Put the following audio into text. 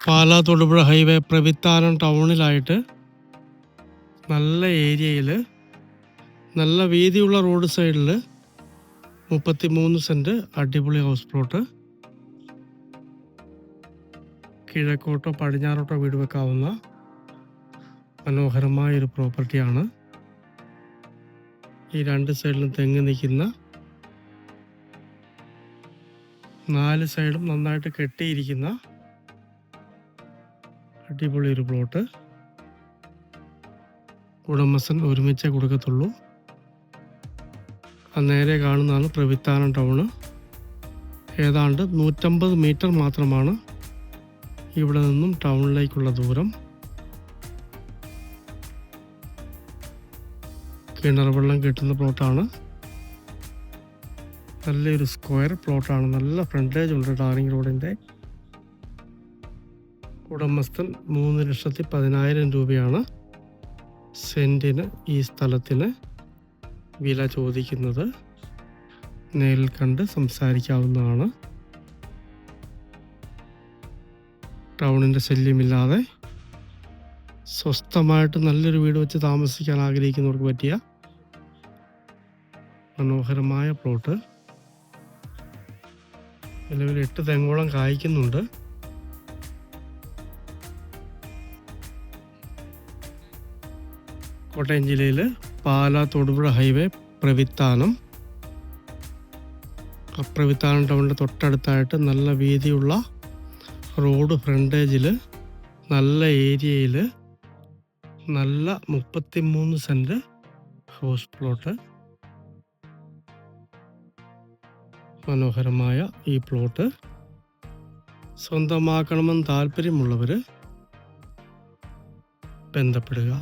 Pala Thodupuzha highway Pravithanam ടൗണിലായിട്ട് നല്ല ഏരിയയിൽ നല്ല വീതിയുള്ള റോഡ് സൈഡിൽ 33 സെൻറ്റ് അടിപൊളി ഹൗസ് പ്ലോട്ട്. കിഴക്കോട്ടോ പടിഞ്ഞാറോട്ടോ വീട് വെക്കാവുന്ന മനോഹരമായൊരു പ്രോപ്പർട്ടിയാണ്. ഈ രണ്ട് സൈഡിലും തെങ്ങ് നിൽക്കുന്ന 4 സൈഡും നന്നായിട്ട് കെട്ടിയിരിക്കുന്ന അടിപൊളി ഒരു പ്ലോട്ട്. ഉടമസ്ഥൻ ഒരുമിച്ചേ കൊടുക്കത്തുള്ളൂ. നേരെ കാണുന്നതാണ് പ്രവിത്താനം ടൗണ്. ഏതാണ്ട് 150 മീറ്റർ മാത്രമാണ് ഇവിടെ നിന്നും ടൗണിലേക്കുള്ള ദൂരം. കിണർ വെള്ളം കിട്ടുന്ന പ്ലോട്ടാണ്. നല്ലൊരു സ്ക്വയർ പ്ലോട്ടാണ്. നല്ല ഫ്രണ്ടേജ് ഉണ്ട് ടാറിംഗ് റോഡിൻ്റെ. ഉടമസ്ഥൻ 3,10,000 രൂപയാണ് സെൻറ്റിന് ഈ സ്ഥലത്തിന് വില ചോദിക്കുന്നത്. നേരിൽ കണ്ട് സംസാരിക്കാവുന്നതാണ്. ടൗണിൻ്റെ ശല്യമില്ലാതെ സ്വസ്ഥമായിട്ട് നല്ലൊരു വീട് വെച്ച് താമസിക്കാൻ ആഗ്രഹിക്കുന്നവർക്ക് പറ്റിയ മനോഹരമായ പ്ലോട്ട്. നിലവിൽ 8 തെങ്ങോളം കായ്ക്കുന്നുണ്ട്. കോട്ടയം ജില്ലയിൽ പാലാ തൊടുപുഴ ഹൈവേ പ്രവിത്താനം ടൗണിൻ്റെ തൊട്ടടുത്തായിട്ട് നല്ല വീതിയുള്ള റോഡ് ഫ്രണ്ടേജിൽ നല്ല ഏരിയയിൽ നല്ല 33 സെൻറ്റ് ഹൗസ് പ്ലോട്ട്. മനോഹരമായ ഈ പ്ലോട്ട് സ്വന്തമാക്കണമെന്ന് താല്പര്യമുള്ളവർ ബന്ധപ്പെടുക.